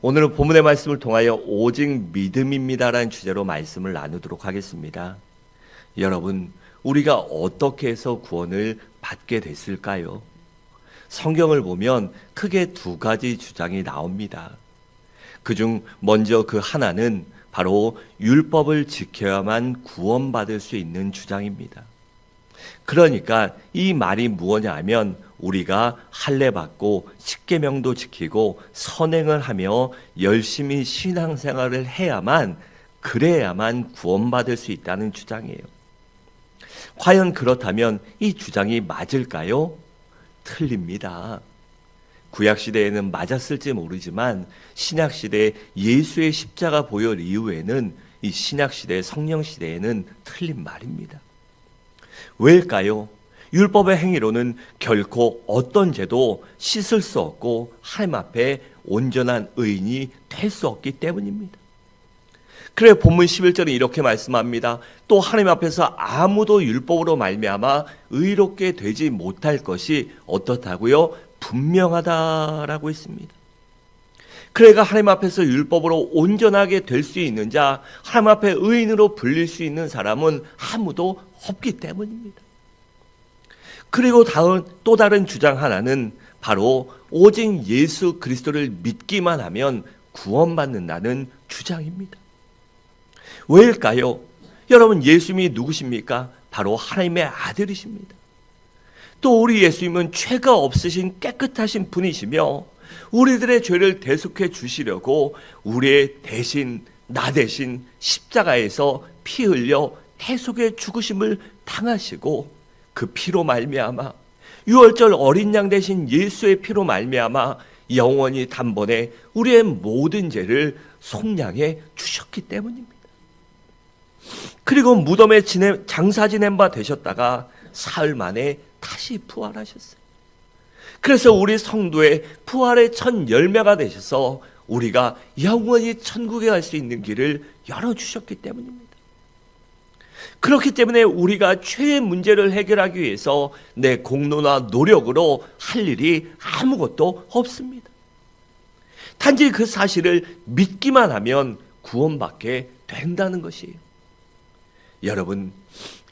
오늘은 본문의 말씀을 통하여 오직 믿음입니다라는 주제로 말씀을 나누도록 하겠습니다. 여러분, 우리가 어떻게 해서 구원을 받게 됐을까요? 성경을 보면 크게 두 가지 주장이 나옵니다. 그중 먼저 그 하나는 바로 율법을 지켜야만 구원받을 수 있는 주장입니다. 그러니까 이 말이 무엇냐 하면 우리가 할례 받고 십계명도 지키고 선행을 하며 열심히 신앙생활을 해야만, 그래야만 구원받을 수 있다는 주장이에요. 과연 그렇다면 이 주장이 맞을까요? 틀립니다. 구약시대에는 맞았을지 모르지만 신약시대에 예수의 십자가 보혈 이후에는 이 신약시대 성령시대에는 틀린 말입니다. 왜일까요? 율법의 행위로는 결코 어떤 죄도 씻을 수 없고 하나님 앞에 온전한 의인이 될 수 없기 때문입니다. 그래 본문 11절은 이렇게 말씀합니다. 또 하나님 앞에서 아무도 율법으로 말미암아 의롭게 되지 못할 것이 어떻다고요? 분명하다라고 했습니다. 그래가 하나님 앞에서 율법으로 온전하게 될 수 있는 자, 하나님 앞에 의인으로 불릴 수 있는 사람은 아무도 없기 때문입니다. 그리고 또 다른 주장 하나는 바로 오직 예수 그리스도를 믿기만 하면 구원받는다는 주장입니다. 왜일까요? 여러분, 예수님이 누구십니까? 바로 하나님의 아들이십니다. 또 우리 예수님은 죄가 없으신 깨끗하신 분이시며 우리들의 죄를 대속해 주시려고 우리의 대신, 나 대신 십자가에서 피 흘려 대속의 죽으심을 당하시고 그 피로 말미암아 유월절 어린 양 대신 예수의 피로 말미암아 영원히 단번에 우리의 모든 죄를 속량해 주셨기 때문입니다. 그리고 무덤에 장사 지낸 바 되셨다가 사흘 만에 다시 부활하셨어요. 그래서 우리 성도의 부활의 첫 열매가 되셔서 우리가 영원히 천국에 갈 수 있는 길을 열어주셨기 때문입니다. 그렇기 때문에 우리가 죄의 문제를 해결하기 위해서 내 공로나 노력으로 할 일이 아무것도 없습니다. 단지 그 사실을 믿기만 하면 구원받게 된다는 것이에요. 여러분,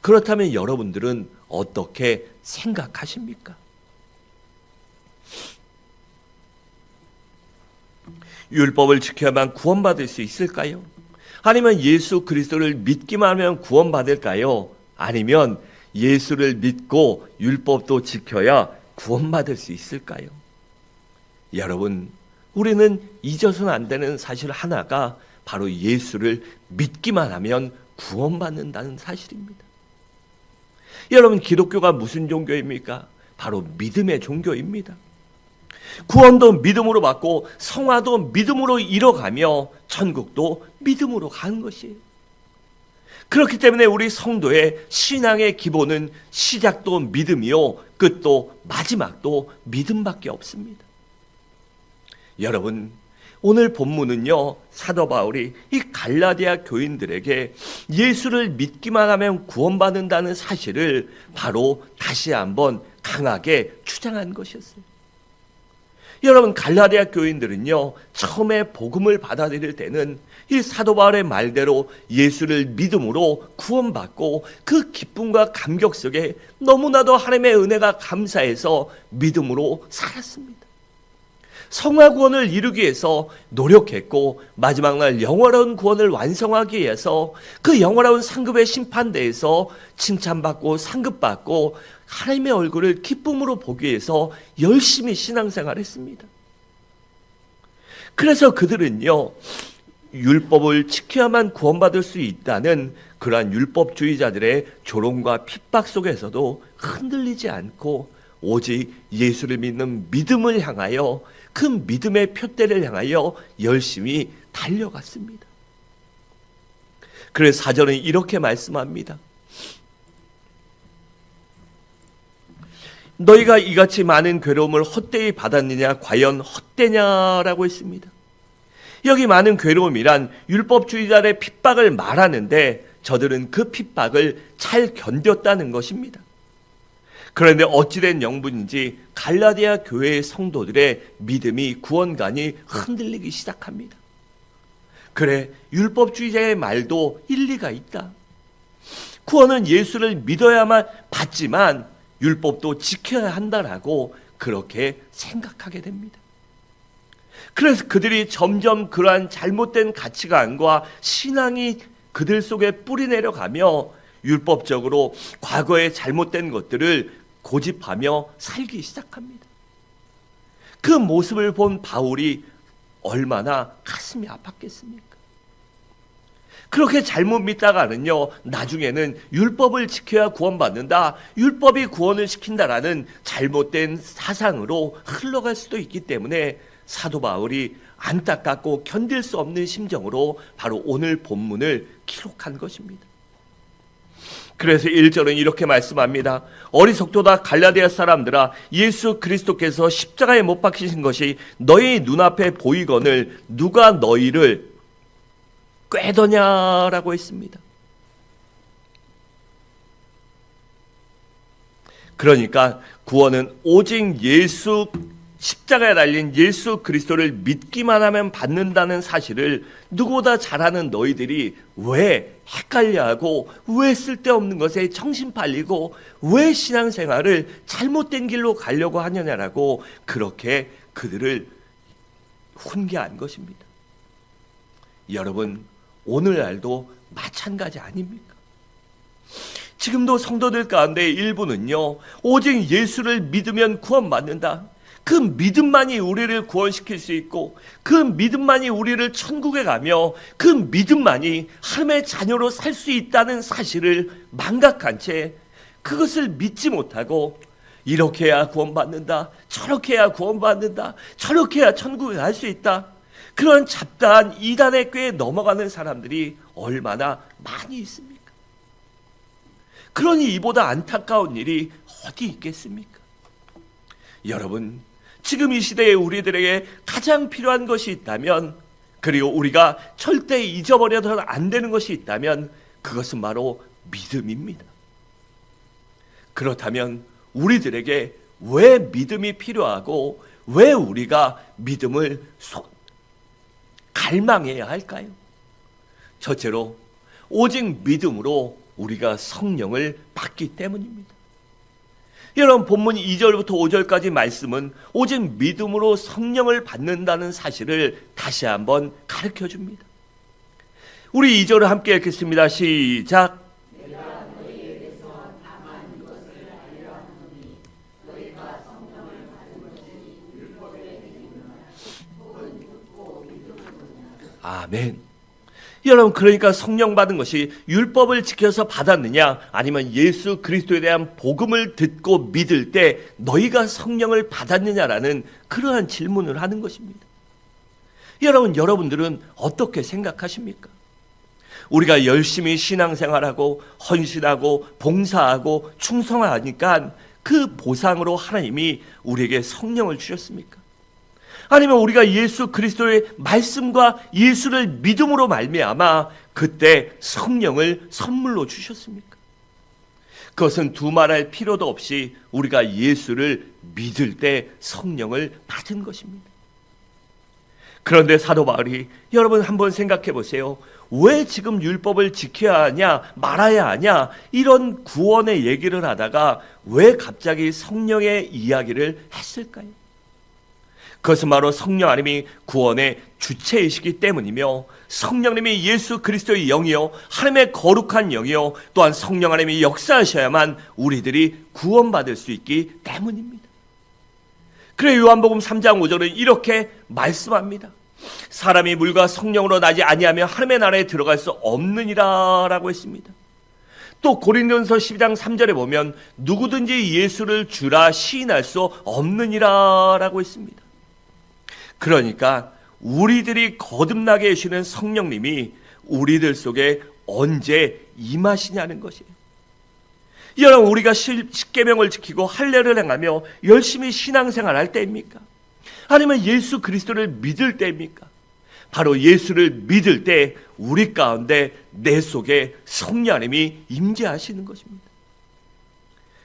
그렇다면 여러분들은 어떻게 생각하십니까? 율법을 지켜야만 구원받을 수 있을까요? 아니면 예수 그리스도를 믿기만 하면 구원받을까요? 아니면 예수를 믿고 율법도 지켜야 구원받을 수 있을까요? 여러분, 우리는 잊어서는 안 되는 사실 하나가 바로 예수를 믿기만 하면 구원받는다는 사실입니다. 여러분, 기독교가 무슨 종교입니까? 바로 믿음의 종교입니다. 구원도 믿음으로 받고 성화도 믿음으로 이뤄가며 천국도 믿음으로 가는 것이에요. 그렇기 때문에 우리 성도의 신앙의 기본은 시작도 믿음이요, 끝도 마지막도 믿음밖에 없습니다. 여러분, 오늘 본문은요, 사도 바울이 이 갈라디아 교인들에게 예수를 믿기만 하면 구원받는다는 사실을 바로 다시 한번 강하게 주장한 것이었어요. 여러분, 갈라디아 교인들은요, 처음에 복음을 받아들일 때는 이 사도 바울의 말대로 예수를 믿음으로 구원받고 그 기쁨과 감격 속에 너무나도 하나님의 은혜가 감사해서 믿음으로 살았습니다. 성화 구원을 이루기 위해서 노력했고 마지막 날 영원한 구원을 완성하기 위해서 그 영원한 상급의 심판대에서 칭찬받고 상급받고 하나님의 얼굴을 기쁨으로 보기 위해서 열심히 신앙생활했습니다. 그래서 그들은요, 율법을 지켜야만 구원받을 수 있다는 그러한 율법주의자들의 조롱과 핍박 속에서도 흔들리지 않고 오직 예수를 믿는 믿음을 향하여 그 믿음의 표대를 향하여 열심히 달려갔습니다. 그래서 사절은 이렇게 말씀합니다. 너희가 이같이 많은 괴로움을 헛되이 받았느냐? 과연 헛되냐라고 했습니다. 여기 많은 괴로움이란 율법주의자의 핍박을 말하는데 저들은 그 핍박을 잘 견뎠다는 것입니다. 그런데 어찌된 영분인지 갈라디아 교회의 성도들의 믿음이, 구원관이 흔들리기 시작합니다. 그래, 율법주의자의 말도 일리가 있다. 구원은 예수를 믿어야만 받지만 율법도 지켜야 한다라고 그렇게 생각하게 됩니다. 그래서 그들이 점점 그러한 잘못된 가치관과 신앙이 그들 속에 뿌리 내려가며 율법적으로 과거의 잘못된 것들을 고집하며 살기 시작합니다. 그 모습을 본 바울이 얼마나 가슴이 아팠겠습니까? 그렇게 잘못 믿다가는요, 나중에는 율법을 지켜야 구원받는다, 율법이 구원을 시킨다라는 잘못된 사상으로 흘러갈 수도 있기 때문에 사도 바울이 안타깝고 견딜 수 없는 심정으로 바로 오늘 본문을 기록한 것입니다. 그래서 1절은 이렇게 말씀합니다. 어리석도다 갈라디아 사람들아, 예수 그리스도께서 십자가에 못 박히신 것이 너희 눈앞에 보이거늘 누가 너희를 꾀더냐라고 했습니다. 그러니까 구원은 오직 예수, 십자가에 달린 예수 그리스도를 믿기만 하면 받는다는 사실을 누구보다 잘 아는 너희들이 왜 헷갈려하고, 왜 쓸데없는 것에 정신 팔리고, 왜 신앙생활을 잘못된 길로 가려고 하느냐라고 그렇게 그들을 훈계한 것입니다. 여러분, 오늘날도 마찬가지 아닙니까? 지금도 성도들 가운데 일부는요, 오직 예수를 믿으면 구원받는다, 그 믿음만이 우리를 구원시킬 수 있고, 그 믿음만이 우리를 천국에 가며, 그 믿음만이 하나님의 자녀로 살 수 있다는 사실을 망각한 채 그것을 믿지 못하고, 이렇게 해야 구원받는다, 저렇게 해야 구원받는다, 저렇게 해야 천국에 갈 수 있다, 그런 잡다한 이단의 꾀에 넘어가는 사람들이 얼마나 많이 있습니까? 그러니 이보다 안타까운 일이 어디 있겠습니까? 여러분, 지금 이 시대에 우리들에게 가장 필요한 것이 있다면, 그리고 우리가 절대 잊어버려서는 안 되는 것이 있다면 그것은 바로 믿음입니다. 그렇다면 우리들에게 왜 믿음이 필요하고 왜 우리가 믿음을 갈망해야 할까요? 첫째로 오직 믿음으로 우리가 성령을 받기 때문입니다. 여러분, 본문 2절부터 5절까지 말씀은 오직 믿음으로 성령을 받는다는 사실을 다시 한번 가르쳐 줍니다. 우리 2절을 함께 읽겠습니다. 시작. 내가 너희에게서 다만 이것을 알려하노니 너희가 성령을 받은 것이 율법의 행위냐 혹은 듣고 믿음으로냐. 아멘. 여러분, 그러니까 성령 받은 것이 율법을 지켜서 받았느냐, 아니면 예수 그리스도에 대한 복음을 듣고 믿을 때 너희가 성령을 받았느냐라는 그러한 질문을 하는 것입니다. 여러분들은 어떻게 생각하십니까? 우리가 열심히 신앙생활하고 헌신하고 봉사하고 충성하니까 그 보상으로 하나님이 우리에게 성령을 주셨습니까? 아니면 우리가 예수 그리스도의 말씀과 예수를 믿음으로 말미암아 그때 성령을 선물로 주셨습니까? 그것은 두말할 필요도 없이 우리가 예수를 믿을 때 성령을 받은 것입니다. 그런데 사도 바울이, 여러분 한번 생각해 보세요. 왜 지금 율법을 지켜야 하냐, 말아야 하냐, 이런 구원의 얘기를 하다가 왜 갑자기 성령의 이야기를 했을까요? 그것은 바로 성령 하나님이 구원의 주체이시기 때문이며, 성령님이 예수 그리스도의 영이요 하나님의 거룩한 영이요 또한 성령 하나님이 역사하셔야만 우리들이 구원받을 수 있기 때문입니다. 그래 요한복음 3장 5절은 이렇게 말씀합니다. 사람이 물과 성령으로 나지 아니하면 하나님의 나라에 들어갈 수 없느니라 라고 했습니다. 또 고린도전서 12장 3절에 보면 누구든지 예수를 주라 시인할 수 없느니라 라고 했습니다. 그러니까 우리들이 거듭나게 해주시는 성령님이 우리들 속에 언제 임하시냐는 것이에요. 여러분, 우리가 십계명을 지키고 할례를 행하며 열심히 신앙생활 할 때입니까? 아니면 예수 그리스도를 믿을 때입니까? 바로 예수를 믿을 때 우리 가운데 내 속에 성령 하나님이 임재하시는 것입니다.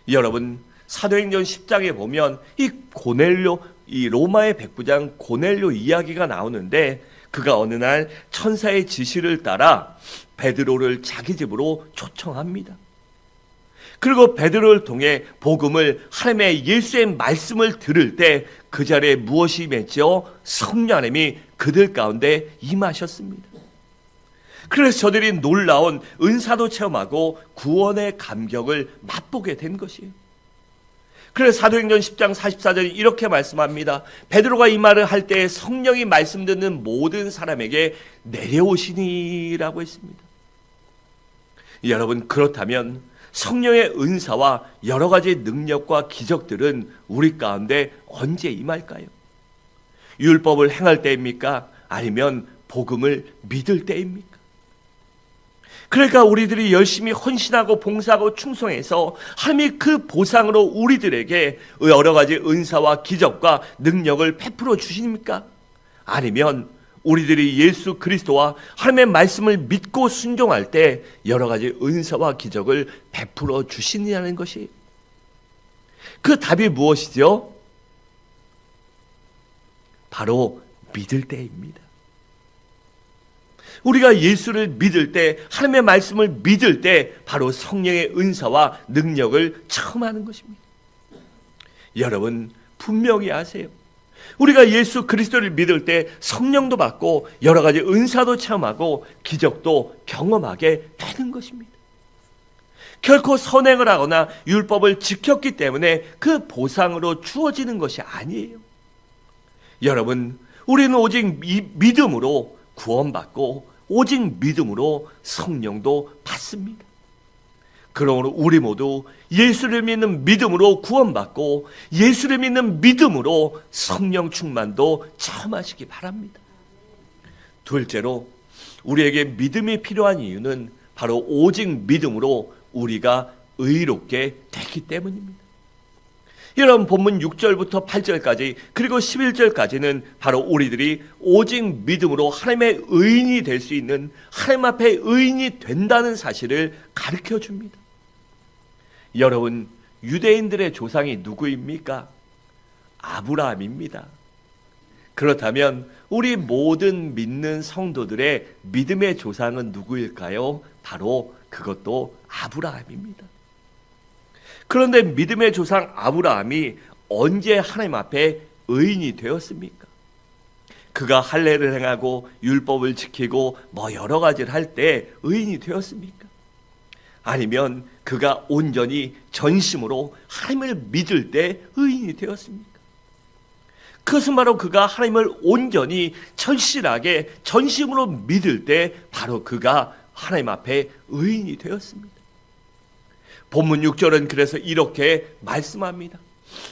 여러분, 사도행전 10장에 보면 이 로마의 백부장 고넬료 이야기가 나오는데, 그가 어느 날 천사의 지시를 따라 베드로를 자기 집으로 초청합니다. 그리고 베드로를 통해 복음을, 하나님의 예수의 말씀을 들을 때 그 자리에 무엇이 맺혀? 성령 하나님이 그들 가운데 임하셨습니다. 그래서 저들이 놀라운 은사도 체험하고 구원의 감격을 맛보게 된 것이에요. 그래서 사도행전 10장 44절이 이렇게 말씀합니다. 베드로가 이 말을 할 때 성령이 말씀 듣는 모든 사람에게 내려오시니라고 했습니다. 여러분, 그렇다면 성령의 은사와 여러 가지 능력과 기적들은 우리 가운데 언제 임할까요? 율법을 행할 때입니까? 아니면 복음을 믿을 때입니까? 그러니까 우리들이 열심히 헌신하고 봉사하고 충성해서 하나님이 그 보상으로 우리들에게 여러 가지 은사와 기적과 능력을 베풀어 주십니까? 아니면 우리들이 예수 그리스도와 하나님의 말씀을 믿고 순종할 때 여러 가지 은사와 기적을 베풀어 주시느냐는 것이, 그 답이 무엇이죠? 바로 믿을 때입니다. 우리가 예수를 믿을 때, 하나님의 말씀을 믿을 때 바로 성령의 은사와 능력을 체험하는 것입니다. 여러분, 분명히 아세요. 우리가 예수 그리스도를 믿을 때 성령도 받고 여러 가지 은사도 체험하고 기적도 경험하게 되는 것입니다. 결코 선행을 하거나 율법을 지켰기 때문에 그 보상으로 주어지는 것이 아니에요. 여러분, 우리는 오직 믿음으로 구원받고 오직 믿음으로 성령도 받습니다. 그러므로 우리 모두 예수를 믿는 믿음으로 구원받고 예수를 믿는 믿음으로 성령 충만도 체험하시기 바랍니다. 둘째로, 우리에게 믿음이 필요한 이유는 바로 오직 믿음으로 우리가 의롭게 되기 때문입니다. 여러분, 본문 6절부터 8절까지 그리고 11절까지는 바로 우리들이 오직 믿음으로 하나님의 의인이 될 수 있는, 하나님 앞에 의인이 된다는 사실을 가르쳐 줍니다. 여러분, 유대인들의 조상이 누구입니까? 아브라함입니다. 그렇다면 우리 모든 믿는 성도들의 믿음의 조상은 누구일까요? 바로 그것도 아브라함입니다. 그런데 믿음의 조상 아브라함이 언제 하나님 앞에 의인이 되었습니까? 그가 할례를 행하고 율법을 지키고 여러 가지를 할 때 의인이 되었습니까? 아니면 그가 온전히 전심으로 하나님을 믿을 때 의인이 되었습니까? 그것은 바로 그가 하나님을 온전히 절실하게 전심으로 믿을 때 바로 그가 하나님 앞에 의인이 되었습니다. 본문 6절은 그래서 이렇게 말씀합니다.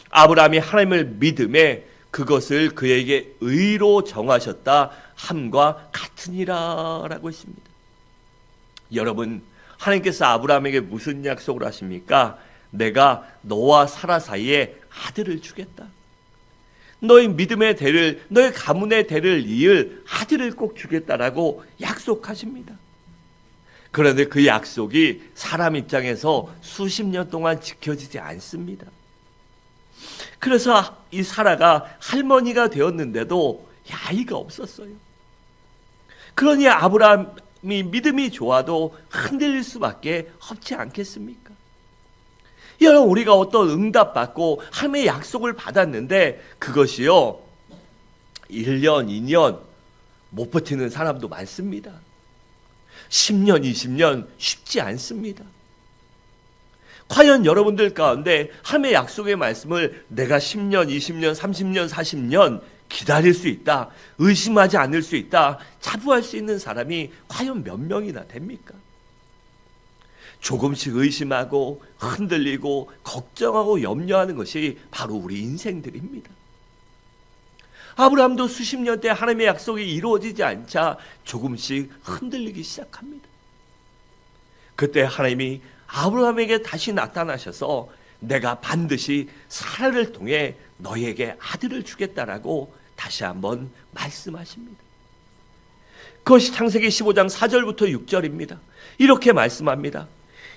아브라함이 하나님을 믿음에 그것을 그에게 의로 정하셨다 함과 같으니라 라고 했습니다. 여러분, 하나님께서 아브라함에게 무슨 약속을 하십니까? 내가 너와 사라 사이에 아들을 주겠다. 너의 믿음의 대를, 너의 가문의 대를 이을 아들을 꼭 주겠다라고 약속하십니다. 그런데 그 약속이 사람 입장에서 수십 년 동안 지켜지지 않습니다. 그래서 이 사라가 할머니가 되었는데도 아이가 없었어요. 그러니 아브라함이 믿음이 좋아도 흔들릴 수밖에 없지 않겠습니까? 여러분, 우리가 어떤 응답받고 하나님의 약속을 받았는데 그것이요 1년, 2년 못 버티는 사람도 많습니다. 10년, 20년 쉽지 않습니다. 과연 여러분들 가운데 하나님의 약속의 말씀을 내가 10년, 20년, 30년, 40년 기다릴 수 있다, 의심하지 않을 수 있다, 자부할 수 있는 사람이 과연 몇 명이나 됩니까? 조금씩 의심하고 흔들리고 걱정하고 염려하는 것이 바로 우리 인생들입니다. 아브라함도 수십 년 때 하나님의 약속이 이루어지지 않자 조금씩 흔들리기 시작합니다. 그때 하나님이 아브라함에게 다시 나타나셔서 내가 반드시 사라를 통해 너에게 아들을 주겠다라고 다시 한번 말씀하십니다. 그것이 창세기 15장 4절부터 6절입니다. 이렇게 말씀합니다.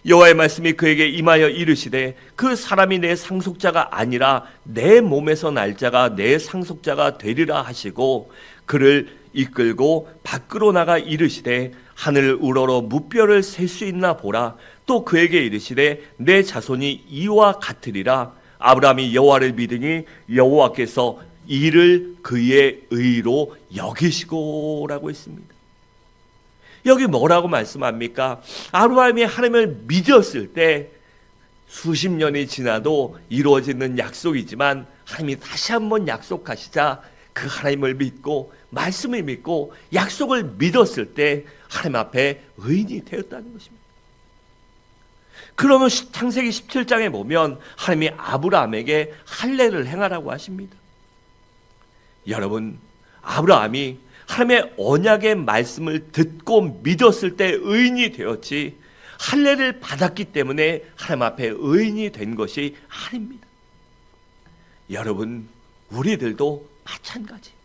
여호와의 말씀이 그에게 임하여 이르시되 그 사람이 내 상속자가 아니라 내 몸에서 날 자가 내 상속자가 되리라 하시고 그를 이끌고 밖으로 나가 이르시되 하늘 우러러 무뼈를 셀 수 있나 보라. 또 그에게 이르시되 내 자손이 이와 같으리라. 아브라함이 여호와를 믿으니 여호와께서 이를 그의 의로 여기시고라고 했습니다. 여기 뭐라고 말씀합니까? 아브라함이 하나님을 믿었을 때 수십 년이 지나도 이루어지는 약속이지만 하나님이 다시 한번 약속하시자 그 하나님을 믿고 말씀을 믿고 약속을 믿었을 때 하나님 앞에 의인이 되었다는 것입니다. 그러면 창세기 17장에 보면 하나님이 아브라함에게 할례를 행하라고 하십니다. 여러분, 아브라함이 하나님의 언약의 말씀을 듣고 믿었을 때 의인이 되었지 할례를 받았기 때문에 하나님 앞에 의인이 된 것이 아닙니다. 여러분, 우리들도 마찬가지입니다.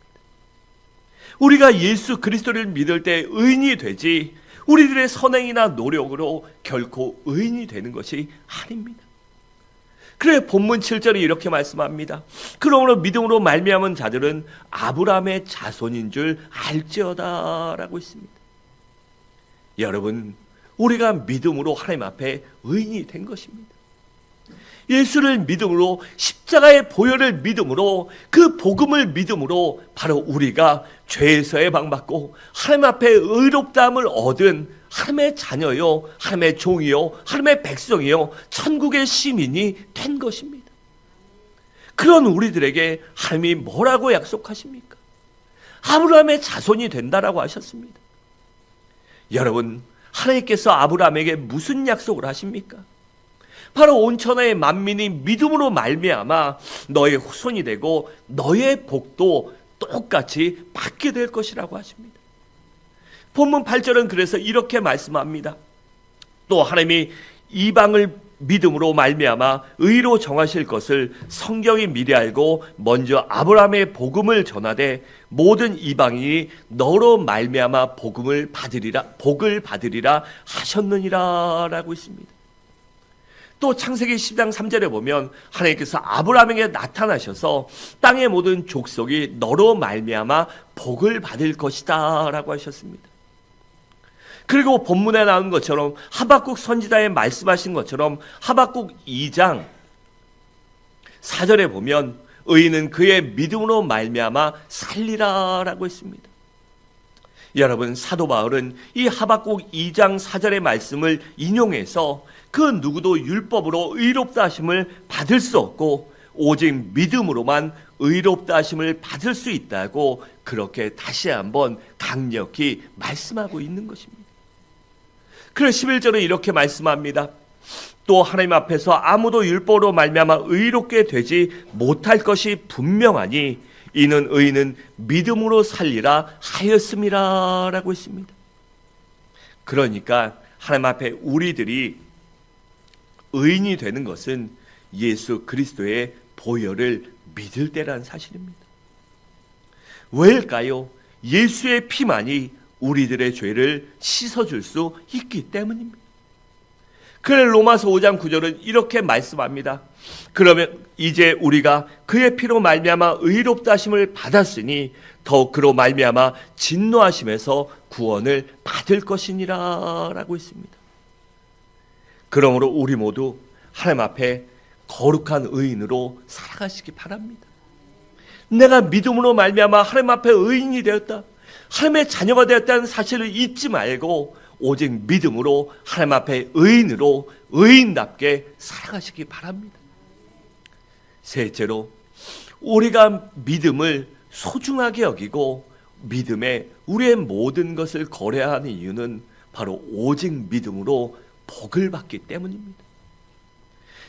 우리가 예수 그리스도를 믿을 때 의인이 되지 우리들의 선행이나 노력으로 결코 의인이 되는 것이 아닙니다. 그래 본문 7절에 이렇게 말씀합니다. 그러므로 믿음으로 말미암은 자들은 아브라함의 자손인 줄 알지어다 라고 있습니다. 여러분, 우리가 믿음으로 하나님 앞에 의인이 된 것입니다. 예수를 믿음으로 십자가의 보혈을 믿음으로 그 복음을 믿음으로 바로 우리가 죄에서 해방받고 하나님 앞에 의롭다함을 얻은 하나님의 자녀요, 하나님의 종이요, 하나님의 백성이요, 천국의 시민이 된 것입니다. 그런 우리들에게 하나님이 뭐라고 약속하십니까? 아브라함의 자손이 된다라고 하셨습니다. 여러분, 하나님께서 아브라함에게 무슨 약속을 하십니까? 바로 온 천하의 만민이 믿음으로 말미암아 너의 후손이 되고 너의 복도 똑같이 받게 될 것이라고 하십니다. 본문 8절은 그래서 이렇게 말씀합니다. 또 하나님이 이방을 믿음으로 말미암아 의로 정하실 것을 성경이 미리 알고 먼저 아브라함의 복음을 전하되 모든 이방인이 너로 말미암아 복을 받으리라 하셨느니라라고 있습니다. 또 창세기 10장 3절에 보면 하나님께서 아브라함에게 나타나셔서 땅의 모든 족속이 너로 말미암아 복을 받을 것이다 라고 하셨습니다. 그리고 본문에 나온 것처럼 하박국 선지자에 말씀하신 것처럼 하박국 2장 4절에 보면 의인은 그의 믿음으로 말미암아 살리라 라고 했습니다. 여러분, 사도 바울은 이 하박국 2장 4절의 말씀을 인용해서 그 누구도 율법으로 의롭다 하심을 받을 수 없고 오직 믿음으로만 의롭다 하심을 받을 수 있다고 그렇게 다시 한번 강력히 말씀하고 있는 것입니다. 그래서 11절은 이렇게 말씀합니다. 또 하나님 앞에서 아무도 율법으로 말미암아 의롭게 되지 못할 것이 분명하니 이는 의인은 믿음으로 살리라 하였음이라 라고 했습니다. 그러니까 하나님 앞에 우리들이 의인이 되는 것은 예수 그리스도의 보혈을 믿을 때라는 사실입니다. 왜일까요? 예수의 피만이 우리들의 죄를 씻어줄 수 있기 때문입니다. 그래 로마서 5장 9절은 이렇게 말씀합니다. 그러면 이제 우리가 그의 피로 말미암아 의롭다 하심을 받았으니 더욱 그로 말미암아 진노하심에서 구원을 받을 것이니라 라고 했습니다. 그러므로 우리 모두 하나님 앞에 거룩한 의인으로 살아가시기 바랍니다. 내가 믿음으로 말미암아 하나님 앞에 의인이 되었다, 하나님의 자녀가 되었다는 사실을 잊지 말고 오직 믿음으로 하나님 앞에 의인으로 의인답게 살아가시기 바랍니다. 셋째로, 우리가 믿음을 소중하게 여기고 믿음에 우리의 모든 것을 거래하는 이유는 바로 오직 믿음으로 복을 받기 때문입니다.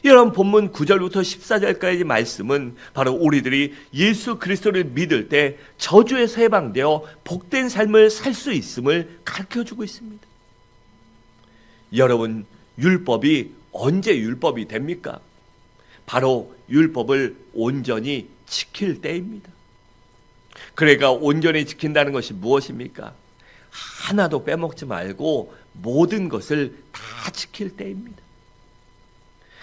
여러분, 본문 9절부터 14절까지 말씀은 바로 우리들이 예수 그리스도를 믿을 때 저주에서 해방되어 복된 삶을 살 수 있음을 가르쳐주고 있습니다. 여러분, 율법이 언제 율법이 됩니까? 바로 율법을 온전히 지킬 때입니다. 그러니까 온전히 지킨다는 것이 무엇입니까? 하나도 빼먹지 말고 모든 것을 다 지킬 때입니다.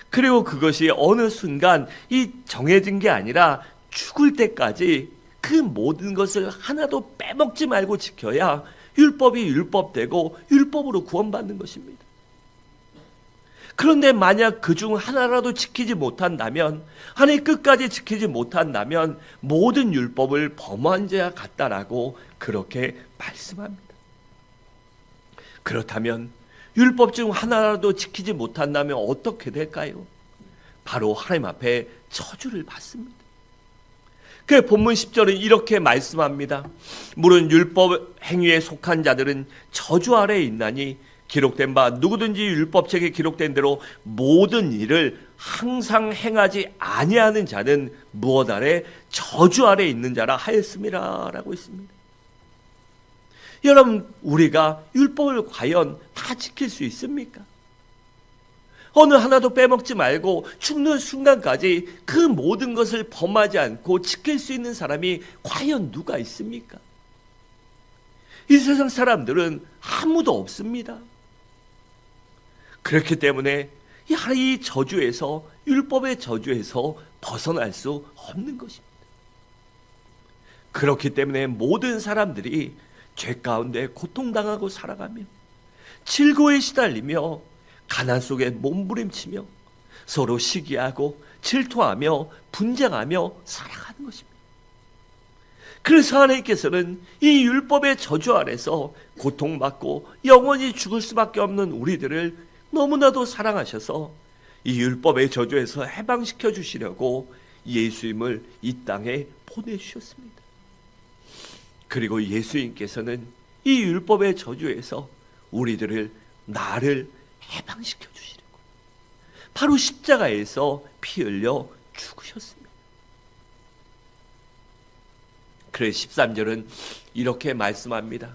그리고 그것이 어느 순간 이 정해진 게 아니라 죽을 때까지 그 모든 것을 하나도 빼먹지 말고 지켜야 율법이 율법되고 율법으로 구원받는 것입니다. 그런데 만약 그중 하나라도 지키지 못한다면, 아니 끝까지 지키지 못한다면 모든 율법을 범한 자와 같다라고 그렇게 말씀합니다. 그렇다면 율법 중 하나라도 지키지 못한다면 어떻게 될까요? 바로 하나님 앞에 저주를 받습니다. 그 본문 10절은 이렇게 말씀합니다. 물은 율법 행위에 속한 자들은 저주 아래에 있나니 기록된 바 누구든지 율법책에 기록된 대로 모든 일을 항상 행하지 아니하는 자는 무엇 아래? 저주 아래에 있는 자라 하였음이라 라고 있습니다. 여러분, 우리가 율법을 과연 다 지킬 수 있습니까? 어느 하나도 빼먹지 말고 죽는 순간까지 그 모든 것을 범하지 않고 지킬 수 있는 사람이 과연 누가 있습니까? 이 세상 사람들은 아무도 없습니다. 그렇기 때문에 이 저주에서, 율법의 저주에서 벗어날 수 없는 것입니다. 그렇기 때문에 모든 사람들이 죄 가운데 고통당하고 살아가며 질고에 시달리며 가난 속에 몸부림치며 서로 시기하고 질투하며 분쟁하며 살아가는 것입니다. 그래서 하나님께서는 이 율법의 저주 아래서 고통받고 영원히 죽을 수밖에 없는 우리들을 너무나도 사랑하셔서 이 율법의 저주에서 해방시켜 주시려고 예수님을 이 땅에 보내주셨습니다. 그리고 예수님께서는 이 율법의 저주에서 우리들을, 나를 해방시켜 주시려고 바로 십자가에서 피 흘려 죽으셨습니다. 그래서 13절은 이렇게 말씀합니다.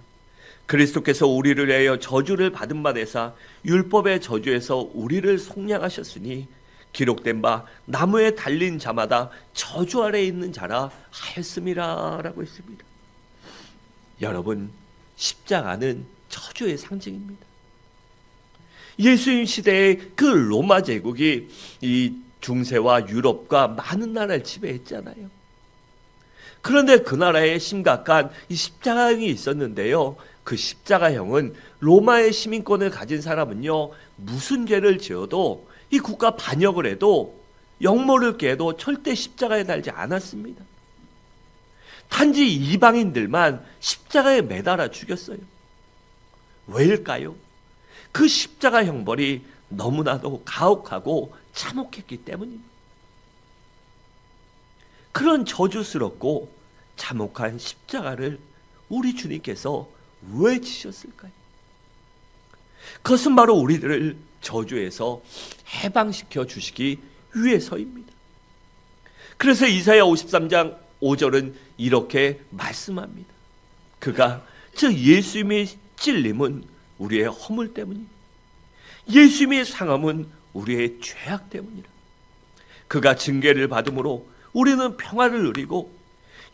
그리스도께서 우리를 위하여 저주를 받은 바 되사 율법의 저주에서 우리를 속량하셨으니 기록된 바 나무에 달린 자마다 저주 아래에 있는 자라 하였음이라 라고 했습니다. 여러분, 십자가는 저주의 상징입니다. 예수님 시대의 그 로마 제국이 이 중세와 유럽과 많은 나라를 지배했잖아요. 그런데 그 나라에 심각한 이 십자가형이 있었는데요. 그 십자가형은 로마의 시민권을 가진 사람은요, 무슨 죄를 지어도 이 국가 반역을 해도 역모를 깨도 절대 십자가에 달지 않았습니다. 단지 이방인들만 십자가에 매달아 죽였어요. 왜일까요? 그 십자가 형벌이 너무나도 가혹하고 참혹했기 때문입니다. 그런 저주스럽고 참혹한 십자가를 우리 주님께서 왜 지셨을까요? 그것은 바로 우리들을 저주에서 해방시켜 주시기 위해서입니다. 그래서 이사야 53장 5절은 이렇게 말씀합니다. 그가, 즉 예수님의 찔림은 우리의 허물 때문이니 예수님의 상함은 우리의 죄악 때문이라. 그가 징계를 받음으로 우리는 평화를 누리고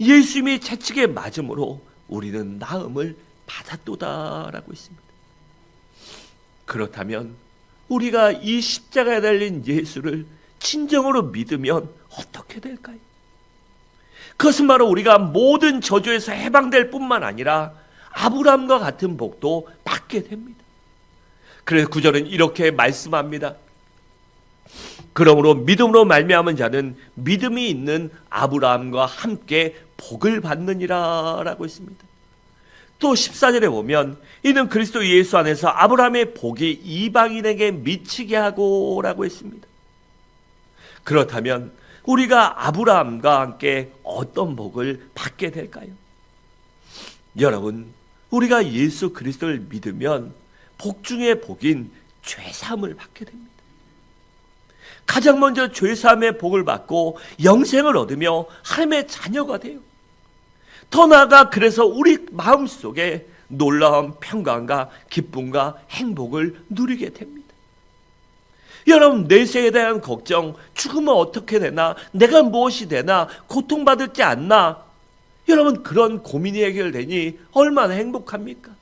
예수님의 채찍에 맞음으로 우리는 나음을 받았도다라고 있습니다. 그렇다면 우리가 이 십자가에 달린 예수를 진정으로 믿으면 어떻게 될까요? 그것은 바로 우리가 모든 저주에서 해방될 뿐만 아니라 아브라함과 같은 복도 받게 됩니다. 그래서 9절은 이렇게 말씀합니다. 그러므로 믿음으로 말미암은 자는 믿음이 있는 아브라함과 함께 복을 받느니라 라고 있습니다. 또 14절에 보면 이는 그리스도 예수 안에서 아브라함의 복이 이방인에게 미치게 하고 라고 했습니다. 그렇다면 우리가 아브라함과 함께 어떤 복을 받게 될까요? 여러분, 우리가 예수 그리스도를 믿으면 복 중의 복인 죄사함을 받게 됩니다. 가장 먼저 죄사함의 복을 받고 영생을 얻으며 하나님의 자녀가 돼요. 더 나아가 그래서 우리 마음속에 놀라운 평강과 기쁨과 행복을 누리게 됩니다. 여러분, 내세에 대한 걱정, 죽으면 어떻게 되나, 내가 무엇이 되나, 고통받을지 않나, 여러분 그런 고민이 해결되니 얼마나 행복합니까?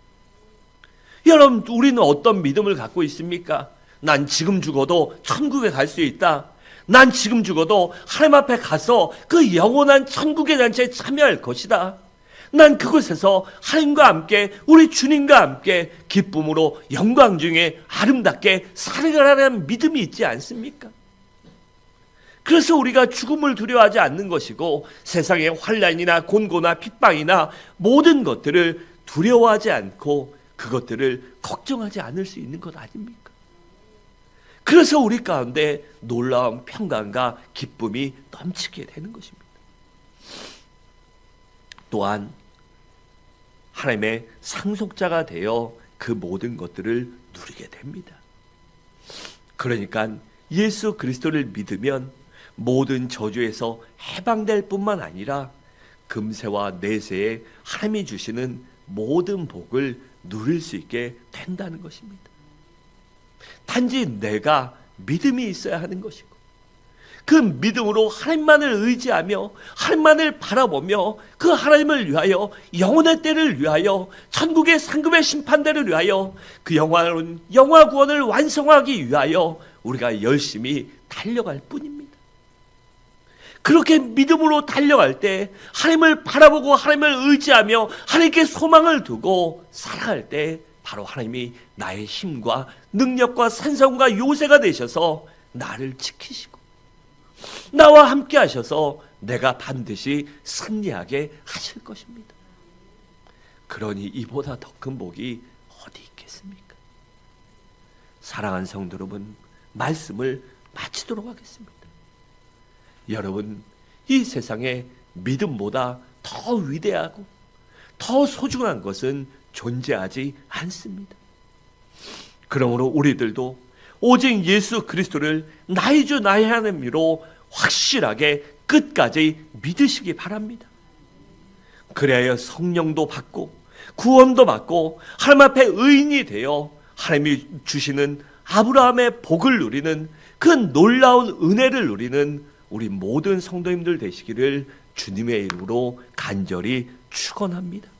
여러분, 우리는 어떤 믿음을 갖고 있습니까? 난 지금 죽어도 천국에 갈 수 있다. 난 지금 죽어도 하나님 앞에 가서 그 영원한 천국의 잔치에 참여할 것이다. 난 그곳에서 하나님과 함께, 우리 주님과 함께 기쁨으로 영광 중에 아름답게 살아가라는 믿음이 있지 않습니까? 그래서 우리가 죽음을 두려워하지 않는 것이고, 세상의 환난이나 곤고나 핍박이나 모든 것들을 두려워하지 않고 그것들을 걱정하지 않을 수 있는 것 아닙니까? 그래서 우리 가운데 놀라운 평강과 기쁨이 넘치게 되는 것입니다. 또한 하나님의 상속자가 되어 그 모든 것들을 누리게 됩니다. 그러니까 예수 그리스도를 믿으면 모든 저주에서 해방될 뿐만 아니라 금세와 내세에 하나님이 주시는 모든 복을 누릴 수 있게 된다는 것입니다. 단지 내가 믿음이 있어야 하는 것이고, 그 믿음으로 하나님만을 의지하며 하나님만을 바라보며 그 하나님을 위하여, 영원의 때를 위하여, 천국의 상급의 심판대를 위하여, 그 영원한 영화 구원을 완성하기 위하여 우리가 열심히 달려갈 뿐입니다. 그렇게 믿음으로 달려갈 때, 하나님을 바라보고 하나님을 의지하며 하나님께 소망을 두고 살아갈 때, 바로 하나님이 나의 힘과 능력과 산성과 요새가 되셔서 나를 지키시고 나와 함께 하셔서 내가 반드시 승리하게 하실 것입니다. 그러니 이보다 더 큰 복이 어디 있겠습니까? 사랑하는 성도 여러분, 말씀을 마치도록 하겠습니다. 여러분, 이 세상에 믿음보다 더 위대하고 더 소중한 것은 존재하지 않습니다. 그러므로 우리들도 오직 예수 그리스도를 나의 주 나의 하나님으로 확실하게 끝까지 믿으시기 바랍니다. 그래야 성령도 받고 구원도 받고 하나님 앞에 의인이 되어 하나님이 주시는 아브라함의 복을 누리는 그 놀라운 은혜를 누리는 우리 모든 성도님들 되시기를 주님의 이름으로 간절히 축원합니다.